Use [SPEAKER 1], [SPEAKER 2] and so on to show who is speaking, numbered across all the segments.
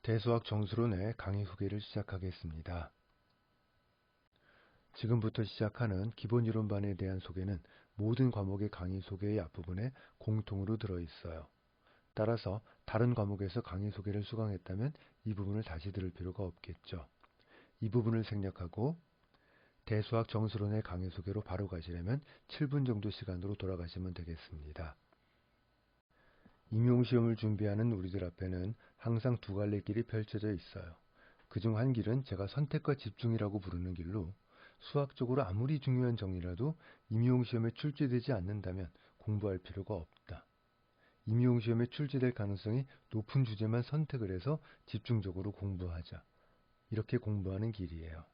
[SPEAKER 1] 대수학 정수론의 강의 소개를 시작하겠습니다. 지금부터 시작하는 기본이론반에 대한 소개는 모든 과목의 강의 소개의 앞부분에 공통으로 들어있어요. 따라서 다른 과목에서 강의 소개를 수강했다면 이 부분을 다시 들을 필요가 없겠죠. 이 부분을 생략하고 대수학 정수론의 강의 소개로 바로 가시려면 7분 정도 시간으로 돌아가시면 되겠습니다. 임용시험을 준비하는 우리들 앞에는 항상 두 갈래 길이 펼쳐져 있어요. 그중 한 길은 제가 선택과 집중이라고 부르는 길로 수학적으로 아무리 중요한 정리라도 임용시험에 출제되지 않는다면 공부할 필요가 없다. 임용시험에 출제될 가능성이 높은 주제만 선택을 해서 집중적으로 공부하자. 이렇게 공부하는 길이에요.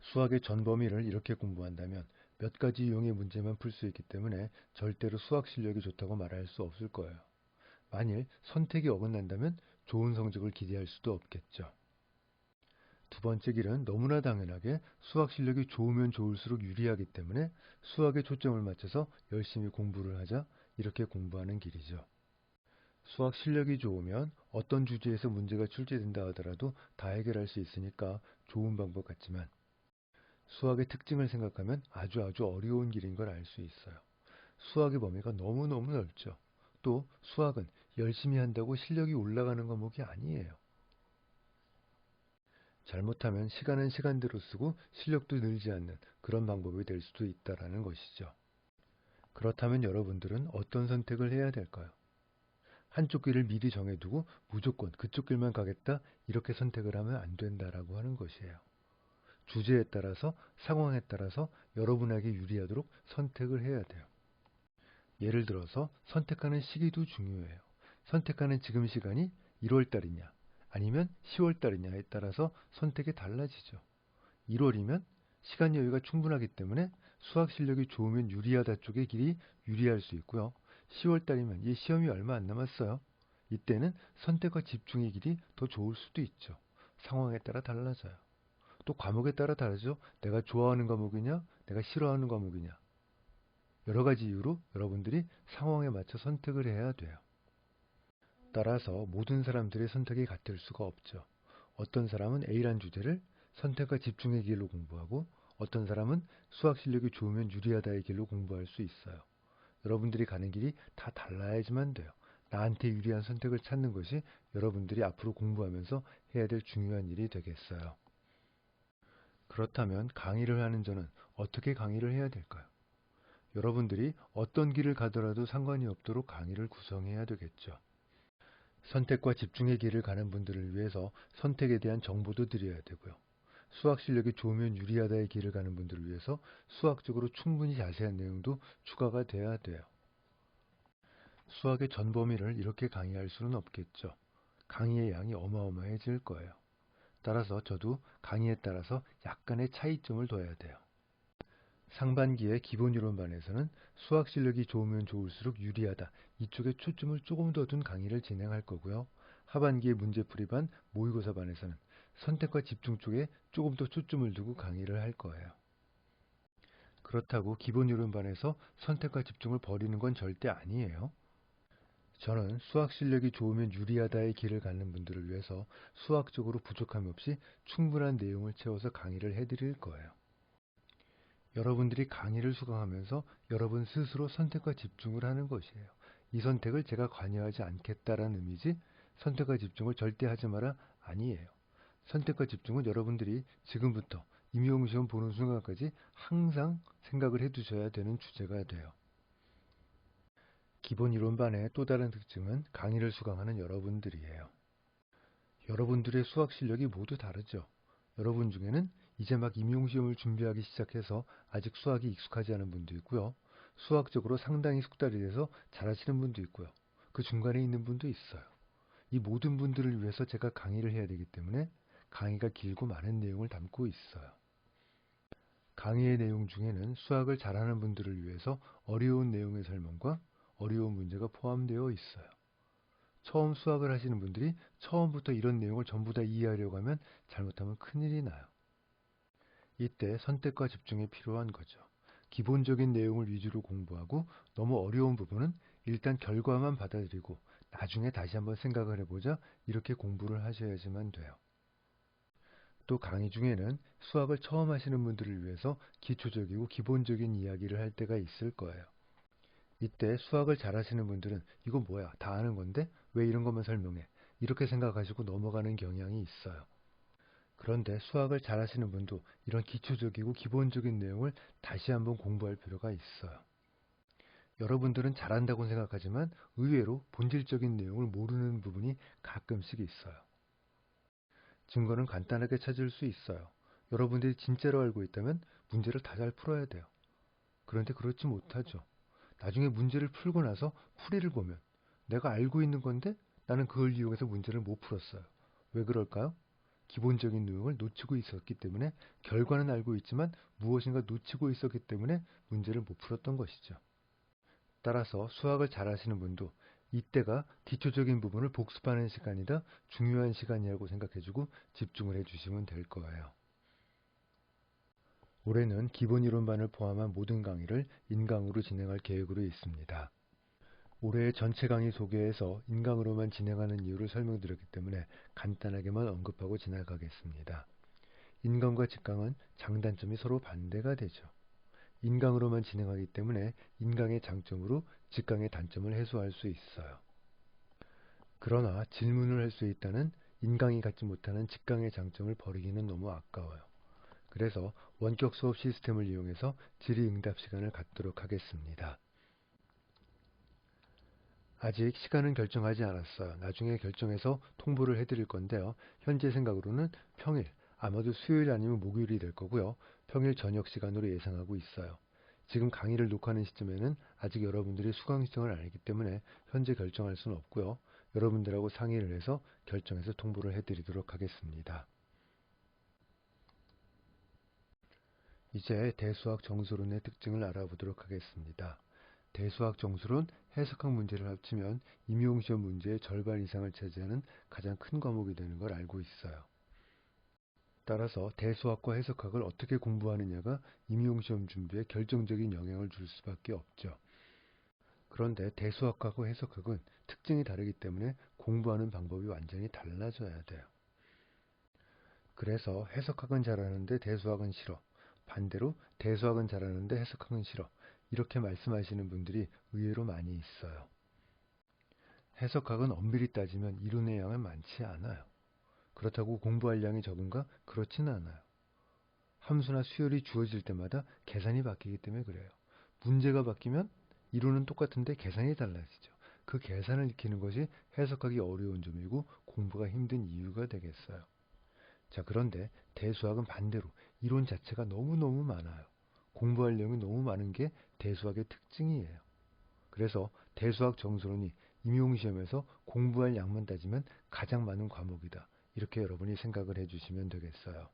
[SPEAKER 1] 수학의 전 범위를 이렇게 공부한다면 몇 가지 유형의 문제만 풀 수 있기 때문에 절대로 수학 실력이 좋다고 말할 수 없을 거예요. 만일 선택이 어긋난다면 좋은 성적을 기대할 수도 없겠죠. 두 번째 길은 너무나 당연하게 수학 실력이 좋으면 좋을수록 유리하기 때문에 수학에 초점을 맞춰서 열심히 공부를 하자, 이렇게 공부하는 길이죠. 수학 실력이 좋으면 어떤 주제에서 문제가 출제된다 하더라도 다 해결할 수 있으니까 좋은 방법 같지만 수학의 특징을 생각하면 아주 어려운 길인 걸 알 수 있어요. 수학의 범위가 너무너무 넓죠. 또 수학은 열심히 한다고 실력이 올라가는 과목이 아니에요. 잘못하면 시간은 시간대로 쓰고 실력도 늘지 않는 그런 방법이 될 수도 있다라는 것이죠. 그렇다면 여러분들은 어떤 선택을 해야 될까요? 한쪽 길을 미리 정해두고 무조건 그쪽 길만 가겠다, 이렇게 선택을 하면 안 된다라고 하는 것이에요. 주제에 따라서, 상황에 따라서 여러분에게 유리하도록 선택을 해야 돼요. 예를 들어서 선택하는 시기도 중요해요. 선택하는 지금 시간이 1월달이냐 아니면 10월달이냐에 따라서 선택이 달라지죠. 1월이면 시간 여유가 충분하기 때문에 수학 실력이 좋으면 유리하다 쪽의 길이 유리할 수 있고요. 10월달이면 이 시험이 얼마 안 남았어요. 이때는 선택과 집중의 길이 더 좋을 수도 있죠. 상황에 따라 달라져요. 또 과목에 따라 다르죠. 내가 좋아하는 과목이냐, 내가 싫어하는 과목이냐. 여러 가지 이유로 여러분들이 상황에 맞춰 선택을 해야 돼요. 따라서 모든 사람들의 선택이 같을 수가 없죠. 어떤 사람은 A란 주제를 선택과 집중의 길로 공부하고 어떤 사람은 수학 실력이 좋으면 유리하다의 길로 공부할 수 있어요. 여러분들이 가는 길이 다 달라야지만 돼요. 나한테 유리한 선택을 찾는 것이 여러분들이 앞으로 공부하면서 해야 될 중요한 일이 되겠어요. 그렇다면 강의를 하는 저는 어떻게 강의를 해야 될까요? 여러분들이 어떤 길을 가더라도 상관이 없도록 강의를 구성해야 되겠죠. 선택과 집중의 길을 가는 분들을 위해서 선택에 대한 정보도 드려야 되고요. 수학 실력이 좋으면 유리하다의 길을 가는 분들을 위해서 수학적으로 충분히 자세한 내용도 추가가 돼야 돼요. 수학의 전 범위를 이렇게 강의할 수는 없겠죠. 강의의 양이 어마어마해질 거예요. 따라서 저도 강의에 따라서 약간의 차이점을 둬야 돼요. 상반기의 기본이론반에서는 수학 실력이 좋으면 좋을수록 유리하다, 이쪽에 초점을 조금 더 둔 강의를 진행할 거고요. 하반기의 문제풀이반, 모의고사반에서는 선택과 집중 쪽에 조금 더 초점을 두고 강의를 할 거예요. 그렇다고 기본이론반에서 선택과 집중을 버리는 건 절대 아니에요. 저는 수학 실력이 좋으면 유리하다의 길을 갖는 분들을 위해서 수학적으로 부족함 없이 충분한 내용을 채워서 강의를 해드릴 거예요. 여러분들이 강의를 수강하면서 여러분 스스로 선택과 집중을 하는 것이에요. 이 선택을 제가 관여하지 않겠다라는 의미지, 선택과 집중을 절대 하지 마라 아니에요. 선택과 집중은 여러분들이 지금부터 임용시험 보는 순간까지 항상 생각을 해두셔야 되는 주제가 돼요. 기본 이론반의 또 다른 특징은 강의를 수강하는 여러분들이에요. 여러분들의 수학 실력이 모두 다르죠. 여러분 중에는 이제 막 임용시험을 준비하기 시작해서 아직 수학이 익숙하지 않은 분도 있고요. 수학적으로 상당히 숙달이 돼서 잘하시는 분도 있고요. 그 중간에 있는 분도 있어요. 이 모든 분들을 위해서 제가 강의를 해야 되기 때문에 강의가 길고 많은 내용을 담고 있어요. 강의의 내용 중에는 수학을 잘하는 분들을 위해서 어려운 내용의 설명과 어려운 문제가 포함되어 있어요. 처음 수학을 하시는 분들이 처음부터 이런 내용을 전부 다 이해하려고 하면 잘못하면 큰일이 나요. 이때 선택과 집중이 필요한 거죠. 기본적인 내용을 위주로 공부하고 너무 어려운 부분은 일단 결과만 받아들이고 나중에 다시 한번 생각을 해보자 이렇게 공부를 하셔야지만 돼요. 또 강의 중에는 수학을 처음 하시는 분들을 위해서 기초적이고 기본적인 이야기를 할 때가 있을 거예요. 이때 수학을 잘 하시는 분들은 이거 뭐야? 다 아는 건데 왜 이런 것만 설명해? 이렇게 생각하시고 넘어가는 경향이 있어요. 그런데 수학을 잘 하시는 분도 이런 기초적이고 기본적인 내용을 다시 한번 공부할 필요가 있어요. 여러분들은 잘한다고 생각하지만 의외로 본질적인 내용을 모르는 부분이 가끔씩 있어요. 증거는 간단하게 찾을 수 있어요. 여러분들이 진짜로 알고 있다면 문제를 다 잘 풀어야 돼요. 그런데 그렇지 못하죠. 나중에 문제를 풀고 나서 풀이를 보면 내가 알고 있는 건데 나는 그걸 이용해서 문제를 못 풀었어요. 왜 그럴까요? 기본적인 내용을 놓치고 있었기 때문에 결과는 알고 있지만 무엇인가 놓치고 있었기 때문에 문제를 못 풀었던 것이죠. 따라서 수학을 잘하시는 분도 이때가 기초적인 부분을 복습하는 시간이다, 중요한 시간이라고 생각해주고 집중을 해주시면 될 거예요. 올해는 기본 이론반을 포함한 모든 강의를 인강으로 진행할 계획으로 있습니다. 올해의 전체 강의 소개에서 인강으로만 진행하는 이유를 설명드렸기 때문에 간단하게만 언급하고 지나가겠습니다. 인강과 직강은 장단점이 서로 반대가 되죠. 인강으로만 진행하기 때문에 인강의 장점으로 직강의 단점을 해소할 수 있어요. 그러나 질문을 할 수 있다는 인강이 갖지 못하는 직강의 장점을 버리기는 너무 아까워요. 그래서 원격 수업 시스템을 이용해서 질의응답 시간을 갖도록 하겠습니다. 아직 시간은 결정하지 않았어요. 나중에 결정해서 통보를 해드릴 건데요. 현재 생각으로는 평일, 아마도 수요일 아니면 목요일이 될 거고요. 평일 저녁 시간으로 예상하고 있어요. 지금 강의를 녹화하는 시점에는 아직 여러분들이 수강 신청을 안 했기 때문에 현재 결정할 수는 없고요. 여러분들하고 상의를 해서 결정해서 통보를 해드리도록 하겠습니다. 이제 대수학 정수론의 특징을 알아보도록 하겠습니다. 대수학 정수론, 해석학 문제를 합치면 임용시험 문제의 절반 이상을 차지하는 가장 큰 과목이 되는 걸 알고 있어요. 따라서 대수학과 해석학을 어떻게 공부하느냐가 임용시험 준비에 결정적인 영향을 줄 수밖에 없죠. 그런데 대수학하고 해석학은 특징이 다르기 때문에 공부하는 방법이 완전히 달라져야 돼요. 그래서 해석학은 잘하는데 대수학은 싫어. 반대로 대수학은 잘하는데 해석학은 싫어. 이렇게 말씀하시는 분들이 의외로 많이 있어요. 해석학은 엄밀히 따지면 이론의 양은 많지 않아요. 그렇다고 공부할 양이 적은가? 그렇지는 않아요. 함수나 수열이 주어질 때마다 계산이 바뀌기 때문에 그래요. 문제가 바뀌면 이론은 똑같은데 계산이 달라지죠. 그 계산을 익히는 것이 해석하기 어려운 점이고 공부가 힘든 이유가 되겠어요. 자, 그런데 대수학은 반대로 이론 자체가 너무너무 많아요. 공부할 내용이 너무 많은 게 대수학의 특징이에요. 그래서 대수학 정수론이 임용시험에서 공부할 양만 따지면 가장 많은 과목이다. 이렇게 여러분이 생각을 해주시면 되겠어요.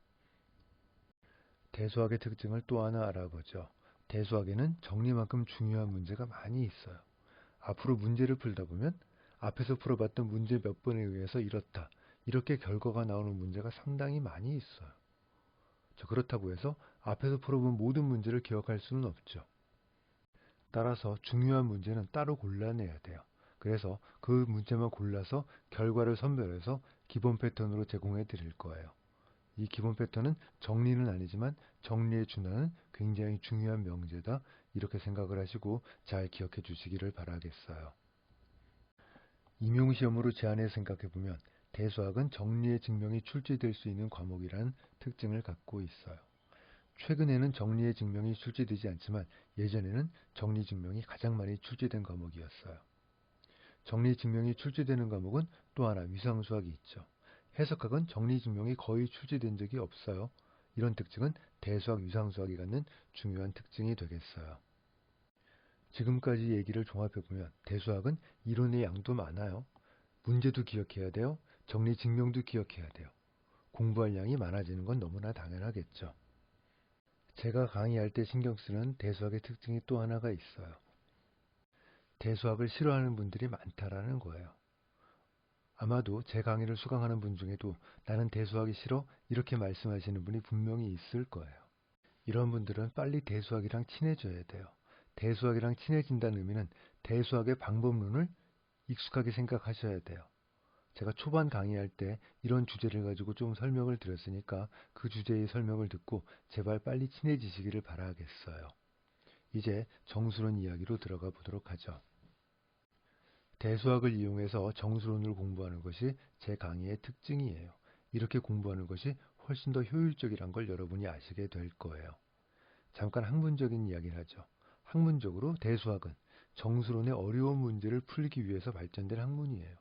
[SPEAKER 1] 대수학의 특징을 또 하나 알아보죠. 대수학에는 정리만큼 중요한 문제가 많이 있어요. 앞으로 문제를 풀다 보면 앞에서 풀어봤던 문제 몇 번에 의해서 이렇다. 이렇게 결과가 나오는 문제가 상당히 많이 있어요. 그렇다고 해서 앞에서 풀어본 모든 문제를 기억할 수는 없죠. 따라서 중요한 문제는 따로 골라내야 돼요. 그래서 그 문제만 골라서 결과를 선별해서 기본 패턴으로 제공해 드릴 거예요. 이 기본 패턴은 정리는 아니지만 정리에 준하는 굉장히 중요한 명제다. 이렇게 생각을 하시고 잘 기억해 주시기를 바라겠어요. 임용시험으로 제안해 생각해 보면 대수학은 정리의 증명이 출제될 수 있는 과목이라는 특징을 갖고 있어요. 최근에는 정리의 증명이 출제되지 않지만 예전에는 정리 증명이 가장 많이 출제된 과목이었어요. 정리 증명이 출제되는 과목은 또 하나 위상수학이 있죠. 해석학은 정리 증명이 거의 출제된 적이 없어요. 이런 특징은 대수학, 위상수학이 갖는 중요한 특징이 되겠어요. 지금까지 얘기를 종합해보면 대수학은 이론의 양도 많아요. 문제도 기억해야 돼요. 정리 증명도 기억해야 돼요. 공부할 양이 많아지는 건 너무나 당연하겠죠. 제가 강의할 때 신경 쓰는 대수학의 특징이 또 하나가 있어요. 대수학을 싫어하는 분들이 많다라는 거예요. 아마도 제 강의를 수강하는 분 중에도 나는 대수학이 싫어 이렇게 말씀하시는 분이 분명히 있을 거예요. 이런 분들은 빨리 대수학이랑 친해져야 돼요. 대수학이랑 친해진다는 의미는 대수학의 방법론을 익숙하게 생각하셔야 돼요. 제가 초반 강의할 때 이런 주제를 가지고 좀 설명을 드렸으니까 그 주제의 설명을 듣고 제발 빨리 친해지시기를 바라겠어요. 이제 정수론 이야기로 들어가 보도록 하죠. 대수학을 이용해서 정수론을 공부하는 것이 제 강의의 특징이에요. 이렇게 공부하는 것이 훨씬 더 효율적이란 걸 여러분이 아시게 될 거예요. 잠깐 학문적인 이야기를 하죠. 학문적으로 대수학은 정수론의 어려운 문제를 풀기 위해서 발전된 학문이에요.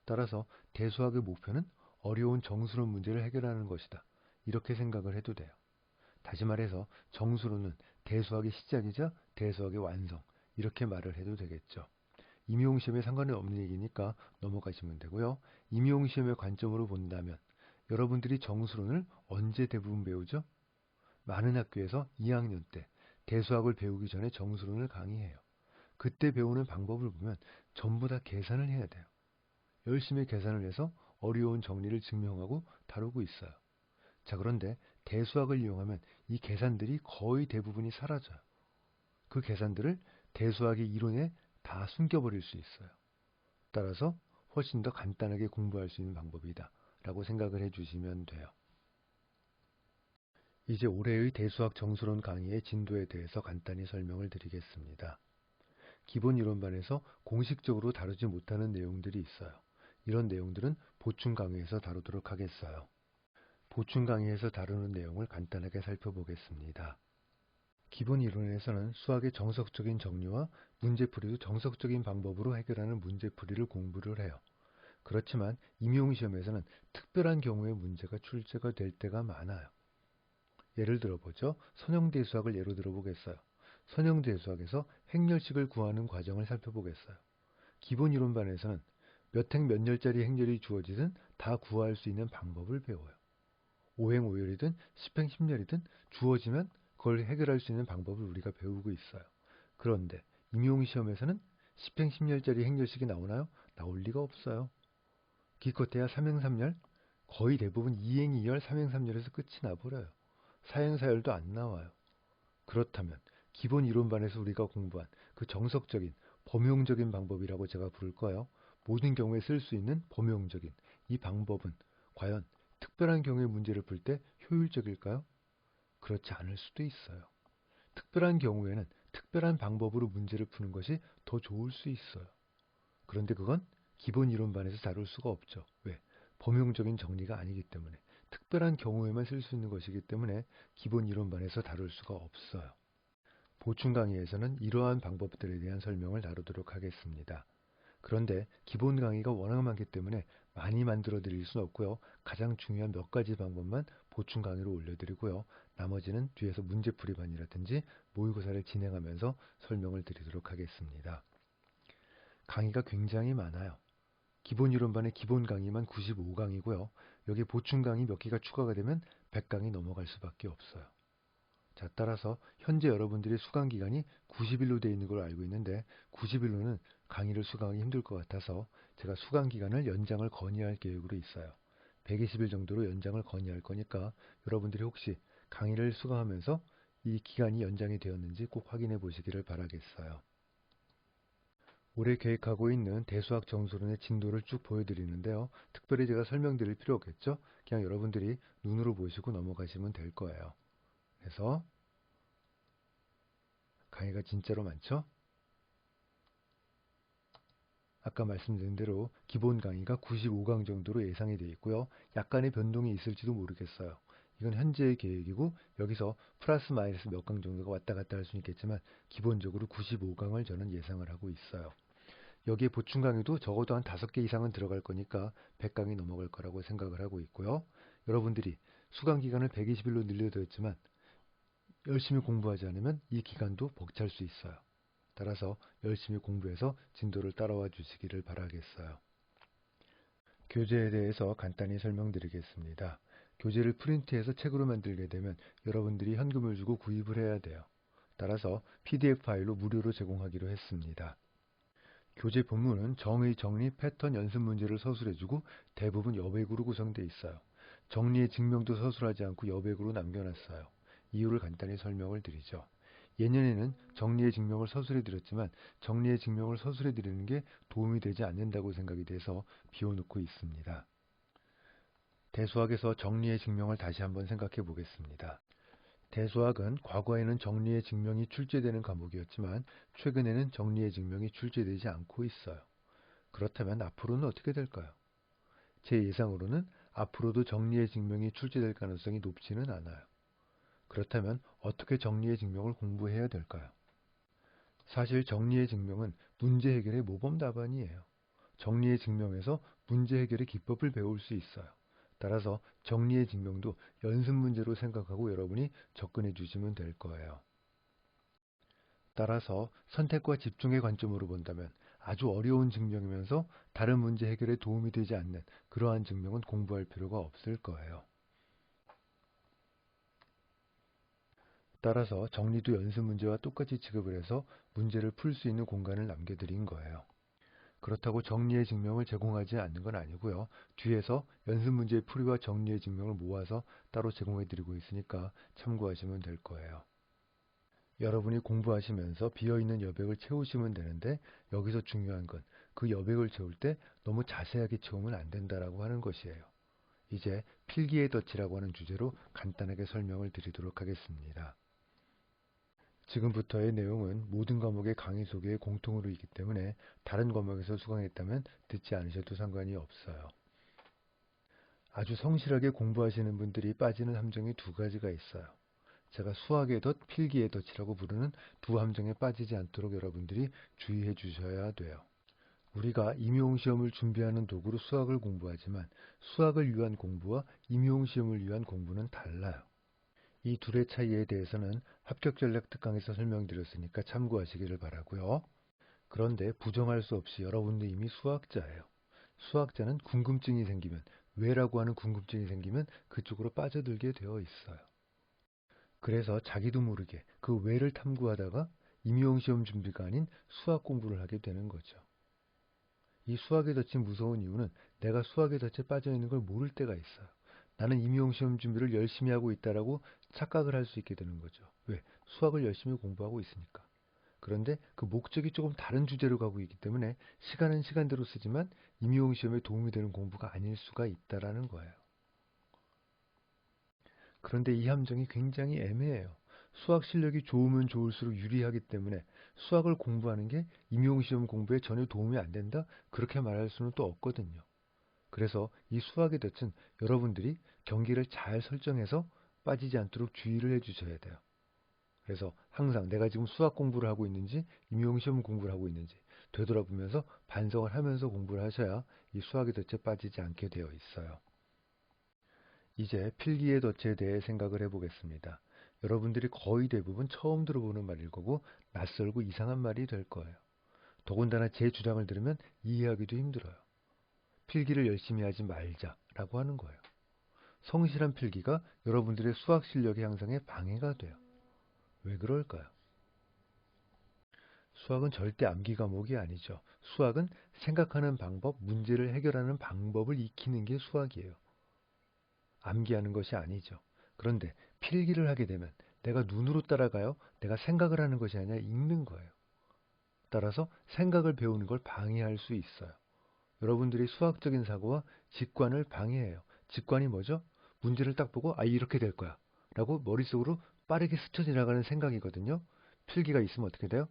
[SPEAKER 1] 따라서 대수학의 목표는 어려운 정수론 문제를 해결하는 것이다. 이렇게 생각을 해도 돼요. 다시 말해서 정수론은 대수학의 시작이자 대수학의 완성, 이렇게 말을 해도 되겠죠. 임용시험에 상관이 없는 얘기니까 넘어가시면 되고요. 임용시험의 관점으로 본다면 여러분들이 정수론을 언제 대부분 배우죠? 많은 학교에서 2학년 때 대수학을 배우기 전에 정수론을 강의해요. 그때 배우는 방법을 보면 전부 다 계산을 해야 돼요. 열심히 계산을 해서 어려운 정리를 증명하고 다루고 있어요. 자, 그런데 대수학을 이용하면 이 계산들이 거의 대부분이 사라져요. 그 계산들을 대수학의 이론에 다 숨겨버릴 수 있어요. 따라서 훨씬 더 간단하게 공부할 수 있는 방법이다 라고 생각을 해주시면 돼요. 이제 올해의 대수학 정수론 강의의 진도에 대해서 간단히 설명을 드리겠습니다. 기본 이론반에서 공식적으로 다루지 못하는 내용들이 있어요. 이런 내용들은 보충 강의에서 다루도록 하겠어요. 보충 강의에서 다루는 내용을 간단하게 살펴보겠습니다. 기본 이론에서는 수학의 정석적인 정리와 문제풀이도 정석적인 방법으로 해결하는 문제풀이를 공부를 해요. 그렇지만 임용시험에서는 특별한 경우에 문제가 출제가 될 때가 많아요. 예를 들어보죠. 선형대수학을 예로 들어보겠어요. 선형대수학에서 행렬식을 구하는 과정을 살펴보겠어요. 기본 이론반에서는 몇 행 몇 열짜리 행렬이 주어지든 다 구할 수 있는 방법을 배워요. 5행 5열이든 10행 10열이든 주어지면 그걸 해결할 수 있는 방법을 우리가 배우고 있어요. 그런데 임용시험에서는 10행 10열짜리 행렬식이 나오나요? 나올 리가 없어요. 기껏해야 3행 3열, 거의 대부분 2행 2열, 3행 3열에서 끝이 나버려요. 4행 4열도 안 나와요. 그렇다면 기본 이론반에서 우리가 공부한 그 정석적인 범용적인 방법이라고 제가 부를 거예요. 모든 경우에 쓸 수 있는 범용적인 이 방법은 과연 특별한 경우의 문제를 풀 때 효율적일까요? 그렇지 않을 수도 있어요. 특별한 경우에는 특별한 방법으로 문제를 푸는 것이 더 좋을 수 있어요. 그런데 그건 기본 이론반에서 다룰 수가 없죠. 왜? 범용적인 정리가 아니기 때문에. 특별한 경우에만 쓸 수 있는 것이기 때문에 기본 이론반에서 다룰 수가 없어요. 보충 강의에서는 이러한 방법들에 대한 설명을 다루도록 하겠습니다. 그런데 기본 강의가 워낙 많기 때문에 많이 만들어 드릴 수는 없고요. 가장 중요한 몇 가지 방법만 보충 강의로 올려드리고요. 나머지는 뒤에서 문제풀이반이라든지 모의고사를 진행하면서 설명을 드리도록 하겠습니다. 강의가 굉장히 많아요. 기본 이론반의 기본 강의만 95강이고요. 여기 보충 강의 몇 개가 추가가 되면 100강이 넘어갈 수밖에 없어요. 자, 따라서 현재 여러분들의 수강 기간이 90일로 되어 있는 걸로 알고 있는데 90일로는 강의를 수강하기 힘들 것 같아서 제가 수강 기간을 연장을 건의할 계획으로 있어요. 120일 정도로 연장을 건의할 거니까 여러분들이 혹시 강의를 수강하면서 이 기간이 연장이 되었는지 꼭 확인해 보시기를 바라겠어요. 올해 계획하고 있는 대수학 정수론의 진도를 쭉 보여드리는데요. 특별히 제가 설명드릴 필요 없겠죠? 그냥 여러분들이 눈으로 보시고 넘어가시면 될 거예요. 그래서 강의가 진짜로 많죠? 아까 말씀드린 대로 기본 강의가 95강 정도로 예상이 되어 있고요. 약간의 변동이 있을지도 모르겠어요. 이건 현재의 계획이고 여기서 플러스 마이너스 몇 강 정도가 왔다 갔다 할 수는 있겠지만 기본적으로 95강을 저는 예상을 하고 있어요. 여기에 보충 강의도 적어도 한 5개 이상은 들어갈 거니까 100강이 넘어갈 거라고 생각을 하고 있고요. 여러분들이 수강 기간을 120일로 늘려드렸지만 열심히 공부하지 않으면 이 기간도 벅찰 수 있어요. 따라서 열심히 공부해서 진도를 따라와 주시기를 바라겠어요. 교재에 대해서 간단히 설명드리겠습니다. 교재를 프린트해서 책으로 만들게 되면 여러분들이 현금을 주고 구입을 해야 돼요. 따라서 PDF 파일로 무료로 제공하기로 했습니다. 교재 본문은 정의, 정리, 패턴, 연습 문제를 서술해주고 대부분 여백으로 구성되어 있어요. 정리의 증명도 서술하지 않고 여백으로 남겨놨어요. 이유를 간단히 설명을 드리죠. 예년에는 정리의 증명을 서술해 드렸지만 정리의 증명을 서술해 드리는 게 도움이 되지 않는다고 생각이 돼서 비워놓고 있습니다. 대수학에서 정리의 증명을 다시 한번 생각해 보겠습니다. 대수학은 과거에는 정리의 증명이 출제되는 과목이었지만 최근에는 정리의 증명이 출제되지 않고 있어요. 그렇다면 앞으로는 어떻게 될까요? 제 예상으로는 앞으로도 정리의 증명이 출제될 가능성이 높지는 않아요. 그렇다면 어떻게 정리의 증명을 공부해야 될까요? 사실 정리의 증명은 문제 해결의 모범 답안이에요. 정리의 증명에서 문제 해결의 기법을 배울 수 있어요. 따라서 정리의 증명도 연습 문제로 생각하고 여러분이 접근해 주시면 될 거예요. 따라서 선택과 집중의 관점으로 본다면 아주 어려운 증명이면서 다른 문제 해결에 도움이 되지 않는 그러한 증명은 공부할 필요가 없을 거예요. 따라서 정리도 연습 문제와 똑같이 취급을 해서 문제를 풀 수 있는 공간을 남겨드린 거예요. 그렇다고 정리의 증명을 제공하지 않는 건 아니고요. 뒤에서 연습 문제의 풀이와 정리의 증명을 모아서 따로 제공해드리고 있으니까 참고하시면 될 거예요. 여러분이 공부하시면서 비어있는 여백을 채우시면 되는데 여기서 중요한 건 그 여백을 채울 때 너무 자세하게 채우면 안 된다라고 하는 것이에요. 이제 필기의 덫이라고 하는 주제로 간단하게 설명을 드리도록 하겠습니다. 지금부터의 내용은 모든 과목의 강의 소개의 공통으로 있기 때문에 다른 과목에서 수강했다면 듣지 않으셔도 상관이 없어요. 아주 성실하게 공부하시는 분들이 빠지는 함정이 두 가지가 있어요. 제가 수학의 덫, 필기의 덫이라고 부르는 두 함정에 빠지지 않도록 여러분들이 주의해 주셔야 돼요. 우리가 임용시험을 준비하는 도구로 수학을 공부하지만 수학을 위한 공부와 임용시험을 위한 공부는 달라요. 이 둘의 차이에 대해서는 합격전략 특강에서 설명드렸으니까 참고하시기를 바라고요. 그런데 부정할 수 없이 여러분도 이미 수학자예요. 수학자는 궁금증이 생기면, 왜라고 하는 궁금증이 생기면 그쪽으로 빠져들게 되어 있어요. 그래서 자기도 모르게 그 왜를 탐구하다가 임용시험 준비가 아닌 수학 공부를 하게 되는 거죠. 이 수학의 덫이 무서운 이유는 내가 수학의 덫에 빠져 있는 걸 모를 때가 있어요. 나는 임용시험 준비를 열심히 하고 있다라고 착각을 할 수 있게 되는 거죠. 왜? 수학을 열심히 공부하고 있으니까. 그런데 그 목적이 조금 다른 주제로 가고 있기 때문에 시간은 시간대로 쓰지만 임용시험에 도움이 되는 공부가 아닐 수가 있다라는 거예요. 그런데 이 함정이 굉장히 애매해요. 수학 실력이 좋으면 좋을수록 유리하기 때문에 수학을 공부하는 게 임용시험 공부에 전혀 도움이 안 된다? 그렇게 말할 수는 또 없거든요. 그래서 이 수학의 덫은 여러분들이 경계를 잘 설정해서 빠지지 않도록 주의를 해주셔야 돼요. 그래서 항상 내가 지금 수학 공부를 하고 있는지 임용시험 공부를 하고 있는지 되돌아보면서 반성을 하면서 공부를 하셔야 이 수학의 덫에 빠지지 않게 되어 있어요. 이제 필기의 덫에 대해 생각을 해보겠습니다. 여러분들이 거의 대부분 처음 들어보는 말일 거고 낯설고 이상한 말이 될 거예요. 더군다나 제 주장을 들으면 이해하기도 힘들어요. 필기를 열심히 하지 말자라고 하는 거예요. 성실한 필기가 여러분들의 수학 실력의 향상에 방해가 돼요. 왜 그럴까요? 수학은 절대 암기 과목이 아니죠. 수학은 생각하는 방법, 문제를 해결하는 방법을 익히는 게 수학이에요. 암기하는 것이 아니죠. 그런데 필기를 하게 되면 내가 눈으로 따라가요? 내가 생각을 하는 것이 아니라 읽는 거예요. 따라서 생각을 배우는 걸 방해할 수 있어요. 여러분들이 수학적인 사고와 직관을 방해해요. 직관이 뭐죠? 문제를 딱 보고 이렇게 될 거야 라고 머릿속으로 빠르게 스쳐 지나가는 생각이거든요. 필기가 있으면 어떻게 돼요?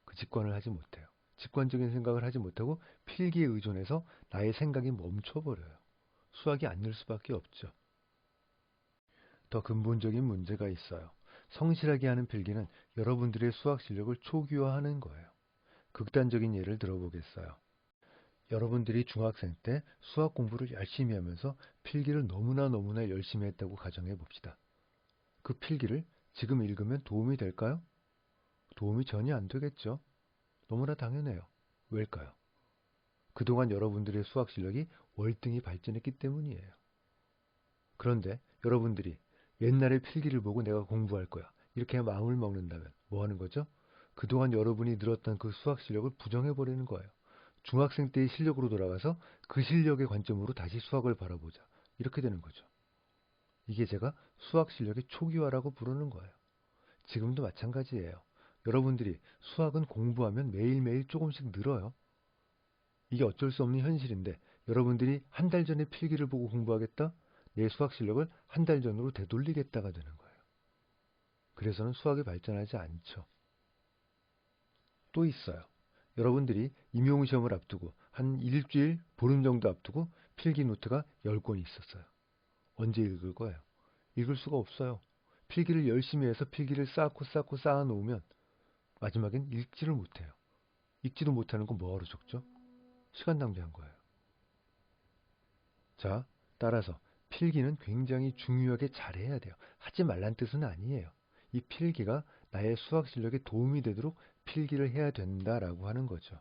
[SPEAKER 1] 그 직관을 하지 못해요. 직관적인 생각을 하지 못하고 필기에 의존해서 나의 생각이 멈춰버려요. 수학이 안 늘 수밖에 없죠. 더 근본적인 문제가 있어요. 성실하게 하는 필기는 여러분들의 수학 실력을 초기화하는 거예요. 극단적인 예를 들어보겠어요. 여러분들이 중학생 때 수학 공부를 열심히 하면서 필기를 너무나 열심히 했다고 가정해 봅시다. 그 필기를 지금 읽으면 도움이 될까요? 도움이 전혀 안 되겠죠. 너무나 당연해요. 왜일까요? 그동안 여러분들의 수학 실력이 월등히 발전했기 때문이에요. 그런데 여러분들이 옛날의 필기를 보고 내가 공부할 거야. 이렇게 마음을 먹는다면 뭐 하는 거죠? 그동안 여러분이 늘었던 그 수학 실력을 부정해버리는 거예요. 중학생 때의 실력으로 돌아가서 그 실력의 관점으로 다시 수학을 바라보자. 이렇게 되는 거죠. 이게 제가 수학 실력의 초기화라고 부르는 거예요. 지금도 마찬가지예요. 여러분들이 수학은 공부하면 매일매일 조금씩 늘어요. 이게 어쩔 수 없는 현실인데 여러분들이 한 달 전에 필기를 보고 공부하겠다? 내 수학 실력을 한 달 전으로 되돌리겠다가 되는 거예요. 그래서는 수학이 발전하지 않죠. 또 있어요. 여러분들이 임용시험을 앞두고 한 일주일, 보름 정도 앞두고 필기 노트가 10권이 있었어요. 언제 읽을 거예요? 읽을 수가 없어요. 필기를 열심히 해서 필기를 쌓고 쌓아놓으면 마지막엔 읽지를 못해요. 읽지도 못하는 건 뭐하러 적죠? 시간 낭비한 거예요. 자, 따라서 필기는 굉장히 중요하게 잘해야 돼요. 하지 말란 뜻은 아니에요. 이 필기가 나의 수학 실력에 도움이 되도록 필기를 해야 된다라고 하는 거죠.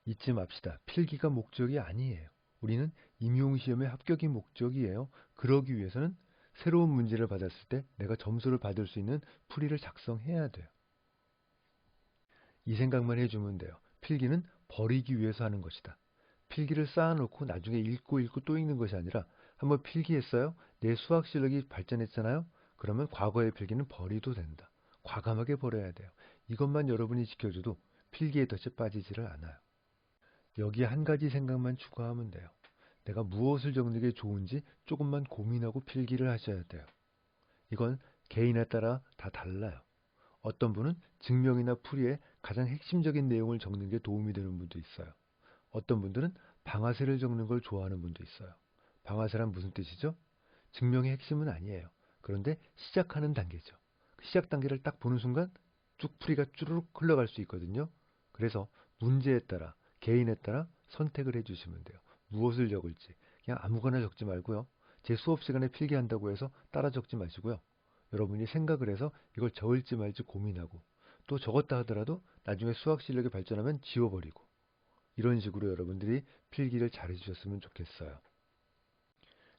[SPEAKER 1] 잊지 맙시다. 필기가 목적이 아니에요. 우리는 임용시험의 합격이 목적이에요. 그러기 위해서는 새로운 문제를 받았을 때 내가 점수를 받을 수 있는 풀이를 작성해야 돼요. 이 생각만 해주면 돼요. 필기는 버리기 위해서 하는 것이다. 필기를 쌓아놓고 나중에 읽고 또 읽는 것이 아니라 한번 필기했어요? 내 수학 실력이 발전했잖아요? 그러면 과거의 필기는 버리도 된다. 과감하게 버려야 돼요. 이것만 여러분이 지켜줘도 필기의 덫에 빠지지를 않아요. 여기에 한 가지 생각만 추가하면 돼요. 내가 무엇을 적는 게 좋은지 조금만 고민하고 필기를 하셔야 돼요. 이건 개인에 따라 다 달라요. 어떤 분은 증명이나 풀이에 가장 핵심적인 내용을 적는 게 도움이 되는 분도 있어요. 어떤 분들은 방아쇠를 적는 걸 좋아하는 분도 있어요. 방아쇠란 무슨 뜻이죠? 증명의 핵심은 아니에요. 그런데 시작하는 단계죠. 그 시작 단계를 딱 보는 순간 쭉 풀이가 쭈르륵 흘러갈 수 있거든요. 그래서 문제에 따라, 개인에 따라 선택을 해주시면 돼요. 무엇을 적을지. 그냥 아무거나 적지 말고요. 제 수업 시간에 필기한다고 해서 따라 적지 마시고요. 여러분이 생각을 해서 이걸 적을지 말지 고민하고 또 적었다 하더라도 나중에 수학 실력이 발전하면 지워버리고 이런 식으로 여러분들이 필기를 잘 해주셨으면 좋겠어요.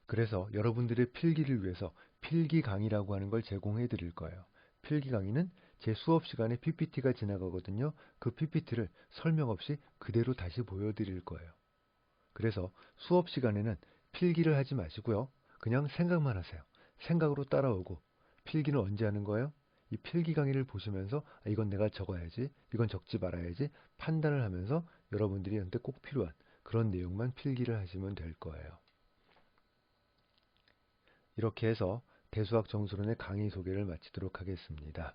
[SPEAKER 1] 그래서 여러분들의 필기를 위해서 필기 강의라고 하는 걸 제공해 드릴 거예요. 필기 강의는 제 수업 시간에 PPT가 지나가거든요. 그 PPT를 설명 없이 그대로 다시 보여드릴 거예요. 그래서 수업 시간에는 필기를 하지 마시고요. 그냥 생각만 하세요. 생각으로 따라오고 필기는 언제 하는 거예요? 이 필기 강의를 보시면서 이건 내가 적어야지, 이건 적지 말아야지 판단을 하면서 여러분들이 한테 꼭 필요한 그런 내용만 필기를 하시면 될 거예요. 이렇게 해서 대수학 정수론의 강의 소개를 마치도록 하겠습니다.